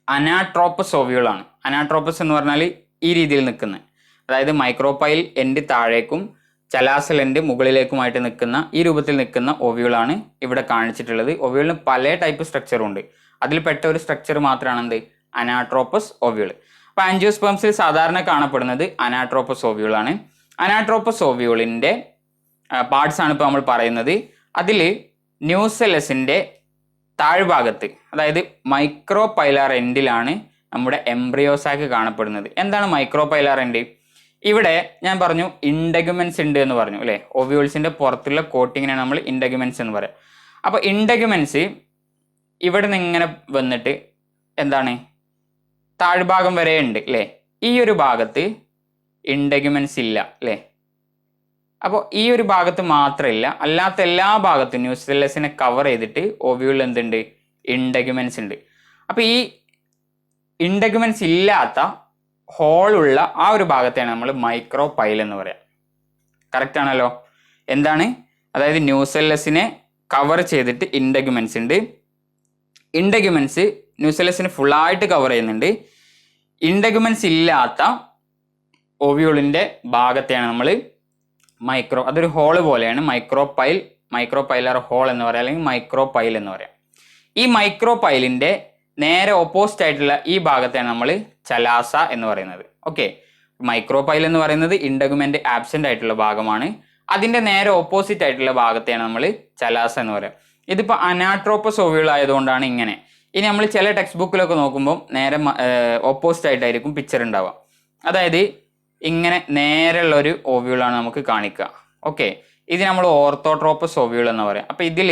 അനാട്രോപ്പസ് ഓവ്യൂളാണ്. അനാട്രോപ്പസ് എന്ന് പറഞ്ഞാൽ ഈ രീതിയിൽ നിൽക്കുന്നത്, അതായത് മൈക്രോപൈൽ എൻഡ് താഴേക്കും ചലാസൽ എൻഡ് മുകളിലേക്കുമായിട്ട് നിൽക്കുന്ന ഈ രൂപത്തിൽ നിൽക്കുന്ന ഓവ്യൂളാണ് ഇവിടെ കാണിച്ചിട്ടുള്ളത്. ഓവ്യൂളിന് പല ടൈപ്പ് സ്ട്രക്ചറും ഉണ്ട്. അതിൽപ്പെട്ട ഒരു സ്ട്രക്ചർ മാത്രമാണ് എന്ത്? അനാട്രോപ്പസ് ഓവ്യൂൾ. അപ്പോൾ ആൻജിയോസ്പേംസിൽ സാധാരണ കാണപ്പെടുന്നത് അനാട്രോപ്പസ് ഓവ്യൂളാണ്. അനാട്രോപ്പസ് ഓവ്യൂളിൻ്റെ പാർട്സ് ആണ് ഇപ്പോൾ നമ്മൾ പറയുന്നത്. അതിൽ ന്യൂസെല്ലസിൻ്റെ താഴ്ഭാഗത്ത്, അതായത് മൈക്രോപൈലാർ എൻഡിലാണ് നമ്മുടെ എംബ്രിയോസാക്ക് കാണപ്പെടുന്നത്. എന്താണ് മൈക്രോപൈലാർ എൻഡ്? ഇവിടെ ഞാൻ പറഞ്ഞു ഇൻഡഗുമെൻസ് ഉണ്ട് എന്ന് പറഞ്ഞു അല്ലേ. ഓവ്യൂൾസിൻ്റെ പുറത്തുള്ള കോട്ടിങ്ങിനാണ് നമ്മൾ ഇൻഡഗുമെൻസ് എന്ന് പറയാം. അപ്പോൾ ഇൻഡഗുമെൻസ് ഇവിടെ നിന്ന് ഇങ്ങനെ വന്നിട്ട് എന്താണ്, താഴ്ഭാഗം വരെ ഉണ്ട് അല്ലേ. ഈ ഒരു ഭാഗത്ത് ഇൻഡഗുമെൻസ് ഇല്ല അല്ലേ. അപ്പോൾ ഈ ഒരു ഭാഗത്ത് മാത്രമില്ല, അല്ലാത്ത എല്ലാ ഭാഗത്തും ന്യൂസെല്ലസിനെ കവർ ചെയ്തിട്ട് ഓവ്യൂളിൽ എന്തുണ്ട്? ഇൻഡഗുമെൻസ് ഉണ്ട്. അപ്പോൾ ഈ ഇൻഡഗുമെൻസ് ഇല്ലാത്ത ഹോളുള്ള ആ ഒരു ഭാഗത്തെയാണ് നമ്മൾ മൈക്രോപൈൽ എന്ന് പറയാം. കറക്റ്റ് ആണല്ലോ. എന്താണ്? അതായത് ന്യൂസെല്ലസിനെ കവർ ചെയ്തിട്ട് ഇൻഡഗുമെൻസ് ഉണ്ട്. ഇൻഡഗുമെൻസ് ന്യൂസെല്ലസിനെ ഫുള്ളായിട്ട് കവർ ചെയ്യുന്നുണ്ട്. ഇൻഡഗുമെൻസ് ഇല്ലാത്ത ഓവ്യൂളിൻ്റെ ഭാഗത്തെയാണ് നമ്മൾ അതൊരു ഹോള് പോലെയാണ് മൈക്രോപൈലർ ഹോൾ എന്ന് പറയാം, അല്ലെങ്കിൽ മൈക്രോപൈൽ എന്ന് പറയാം. ഈ മൈക്രോപൈലിൻ്റെ നേരെ ഓപ്പോസിറ്റ് ആയിട്ടുള്ള ഈ ഭാഗത്തെയാണ് നമ്മൾ ചലാസ എന്ന് പറയുന്നത്. ഓക്കെ, മൈക്രോപൈൽ എന്ന് പറയുന്നത് ഇൻഡഗുമെന്റ് ആബ്സെന്റ് ആയിട്ടുള്ള ഭാഗമാണ്. അതിൻ്റെ നേരെ ഓപ്പോസിറ്റ് ആയിട്ടുള്ള ഭാഗത്തെയാണ് നമ്മൾ ചലാസ എന്ന് പറയുക. ഇതിപ്പോൾ അനാട്രോപ്പസ് ഓവ്യൂൾ ആയതുകൊണ്ടാണ് ഇങ്ങനെ. ഇനി നമ്മൾ ചില ടെക്സ്റ്റ് ബുക്കിലൊക്കെ നോക്കുമ്പോൾ നേരെ ഓപ്പോസിറ്റ് ആയിട്ടായിരിക്കും പിക്ചർ ഉണ്ടാവുക. അതായത് ഇങ്ങനെ നേരെയുള്ള ഒരു ഓവ്യൂളാണ് നമുക്ക് കാണിക്കുക. ഓക്കെ, ഇത് നമ്മൾ ഓർത്തോട്രോപ്പസ് ഓവ്യൂൾ എന്ന് പറയാം. അപ്പോൾ ഇതിൽ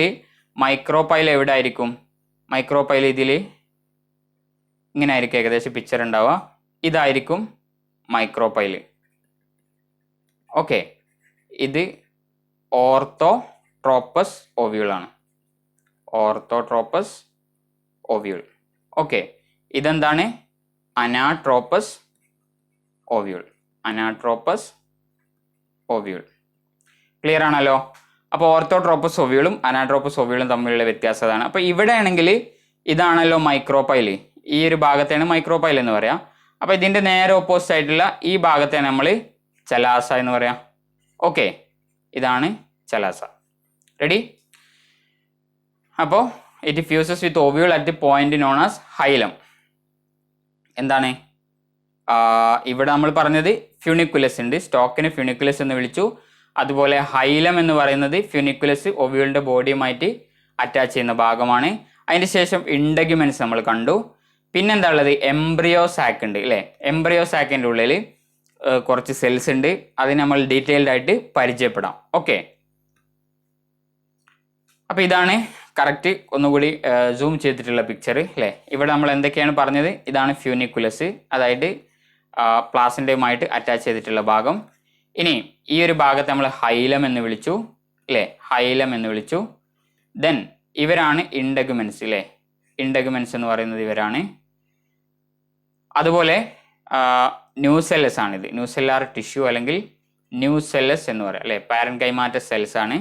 മൈക്രോപൈൽ എവിടെ ആയിരിക്കും? മൈക്രോപൈൽ ഇതിൽ ഇങ്ങനെ ആയിരിക്കും ഏകദേശം പിക്ചർ ഉണ്ടാവുക. ഇതായിരിക്കും മൈക്രോപൈൽ. ഓക്കെ, ഇത് ഓർത്തോട്രോപ്പസ് ഓവ്യൂളാണ്. ഓർത്തോട്രോപ്പസ് ഓവ്യൂൾ. ഓക്കെ, ഇതെന്താണ്? അനാട്രോപ്പസ് ഓവ്യൂൾ. അനാട്രോപ്പസ് ഓവ്യൂൾ. ക്ലിയർ ആണല്ലോ. അപ്പോൾ ഓർത്തോട്രോപ്പസ് ഓവ്യൂളും അനാട്രോപ്പസ് ഓവ്യൂളും തമ്മിലുള്ള വ്യത്യാസം അതാണ്. അപ്പോൾ ഇവിടെ ആണെങ്കിൽ ഇതാണല്ലോ മൈക്രോപൈല്, ഈ ഒരു ഭാഗത്തെയാണ് മൈക്രോപൈൽ എന്ന് പറയാം. അപ്പോൾ ഇതിൻ്റെ നേരെ ഓപ്പോസിറ്റ് ആയിട്ടുള്ള ഈ ഭാഗത്തെയാണ് നമ്മൾ ചലാസ എന്ന് പറയാം. ഓക്കെ, ഇതാണ് ചലാസ. റെഡി? അപ്പോൾ it fuses with ovule at point known as ഹൈലം. എന്താണ് ഇവിടെ നമ്മൾ പറഞ്ഞത്? ഫ്യൂണിക്കുലസ് ഉണ്ട്, സ്റ്റോക്കിന് ഫ്യൂണിക്കുലസ് എന്ന് വിളിച്ചു. അതുപോലെ ഹൈലം എന്ന് പറയുന്നത് ഫ്യൂണിക്കുലസ് ഓവ്യൂളിൻ്റെ ബോഡിയുമായിട്ട് അറ്റാച്ച് ചെയ്യുന്ന ഭാഗമാണ്. അതിന് ശേഷം ഇൻഡഗ്യുമെന്റ്സ് നമ്മൾ കണ്ടു. പിന്നെന്താ ഉള്ളത്? എംബ്രിയോ സാക്ക് ഉണ്ട് അല്ലേ? എംബ്രിയോ സാക്കിൻ്റെ ഉള്ളിൽ കുറച്ച് സെൽസ് ഉണ്ട്, അത് നമ്മൾ ഡീറ്റെയിൽഡ് ആയിട്ട് പരിചയപ്പെടാം. ഓക്കെ, അപ്പോൾ ഇതാണ് കറക്റ്റ് ഒന്നുകൂടി സൂം ചെയ്തിട്ടുള്ള പിക്ചർ അല്ലേ? ഇവിടെ നമ്മൾ എന്തൊക്കെയാണ് പറഞ്ഞത്? ഇതാണ് ഫ്യൂണിക്കുലസ്, അതായത് പ്ലാസൻ്റയുമായിട്ട് അറ്റാച്ച് ചെയ്തിട്ടുള്ള ഭാഗം. ഇനി ഈ ഒരു ഭാഗത്തെ നമ്മൾ ഹൈലം എന്ന് വിളിച്ചു അല്ലേ? ഹൈലം എന്ന് വിളിച്ചു. ദെൻ ഇവരാണ് ഇൻഡഗ്യുമെന്റ്സ് അല്ലേ? ഇൻഡഗ്യുമെന്റ്സ് എന്ന് പറയുന്നത് ഇവരാണ്. അതുപോലെ ന്യൂസെല്ലസ് ആണിത്, ന്യൂസെല്ലാർ ടിഷ്യൂ അല്ലെങ്കിൽ ന്യൂസെല്ലസ് എന്ന് പറയാം അല്ലേ? പാരൻകൈമാറ്റസ് സെൽസ് ആണ്.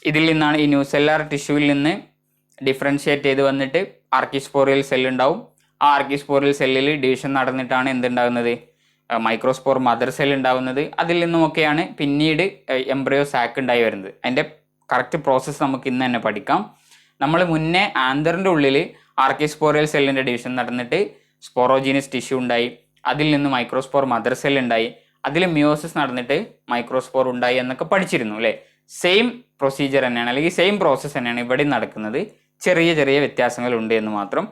ഇതിൽ നിന്നാണ്, ഈ ന്യൂസെല്ലാർ ടിഷ്യൂവിൽ നിന്ന് ഡിഫറൻഷിയേറ്റ് ചെയ്ത് വന്നിട്ട് ആർക്കിസ്പോറിയൽ സെൽ ഉണ്ടാവും. ആ ആർക്കിസ്പോറിയൽ സെല്ലിൽ ഡിവിഷൻ നടന്നിട്ടാണ് എന്തുണ്ടാകുന്നത്? മൈക്രോസ്പോർ മദർ സെൽ ഉണ്ടാകുന്നത്. അതിൽ നിന്നുമൊക്കെയാണ് പിന്നീട് എംബ്രിയോ സാക്ക് ഉണ്ടായി വരുന്നത്. അതിൻ്റെ കറക്റ്റ് പ്രോസസ്സ് നമുക്ക് ഇന്ന് തന്നെ പഠിക്കാം. നമ്മൾ മുന്നേ ആന്തറിൻ്റെ ഉള്ളിൽ ആർക്കിസ്പോറിയൽ സെല്ലിൻ്റെ ഡിവിഷൻ നടന്നിട്ട് സ്പോറോജീനസ് ടിഷ്യൂ ഉണ്ടായി, അതിൽ നിന്ന് മൈക്രോസ്പോർ മദർ സെൽ ഉണ്ടായി, അതിൽ മിയോസിസ് നടന്നിട്ട് മൈക്രോസ്പോർ ഉണ്ടായി എന്നൊക്കെ പഠിച്ചിരുന്നു അല്ലേ? സെയിം പ്രൊസീജിയർ തന്നെയാണ്, അല്ലെങ്കിൽ സെയിം പ്രോസസ്സ് തന്നെയാണ് ഇവിടെ നടക്കുന്നത്. ചെറിയ ചെറിയ വ്യത്യാസങ്ങൾ ഉണ്ട് എന്ന് മാത്രം.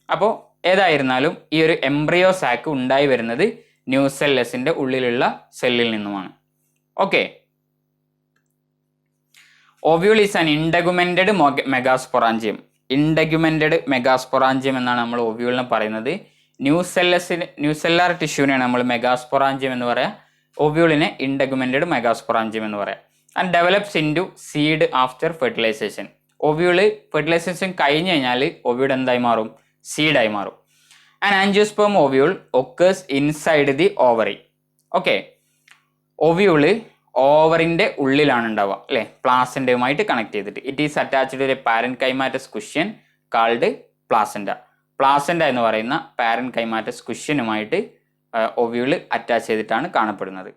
അപ്പോൾ ഏതായിരുന്നാലും ഈ ഒരു എംബ്രിയോ സാക്ക് ഉണ്ടായി വരുന്നത് ന്യൂസെല്ലസിൻ്റെ ഉള്ളിലുള്ള സെല്ലിൽ നിന്നുമാണ്. Okay, ovule is an integumented megasporangium. Integumented megasporangium എന്നാണ് നമ്മൾ ഓവ്യൂളിനെ പറയുന്നത്. ന്യൂസെല്ലാർ ടിഷ്യൂവിനെയാണ് നമ്മൾ മെഗാസ്പൊറാഞ്ചിയം എന്ന് പറയാം, ഓവ്യൂളിനെ ഇൻഡഗ്യുമെന്റഡ് മെഗാസ്പൊറാഞ്ചിയം എന്ന് പറയാം. And develops into seed after fertilisation. Ovule fertilisation കഴിഞ്ഞ് കഴിഞ്ഞാൽ ഓവ്യൂൾ എന്തായി മാറും? സീഡായി മാറും. And angiosperm ovule occurs inside the ovary. Okay, ovule ഓവറിൻ്റെ ഉള്ളിലാണ് ഉണ്ടാവുക അല്ലേ? പ്ലാസൻ്റയുമായിട്ട് കണക്ട് ചെയ്തിട്ട്. It is attached to a parenchymatous cushion called placenta. Placenta എന്ന് പറയുന്ന പാരൻകൈമാറ്റസ് കുഷ്യനുമായിട്ട് ഓവ്യൂള് അറ്റാച്ച് ചെയ്തിട്ടാണ് കാണപ്പെടുന്നത്.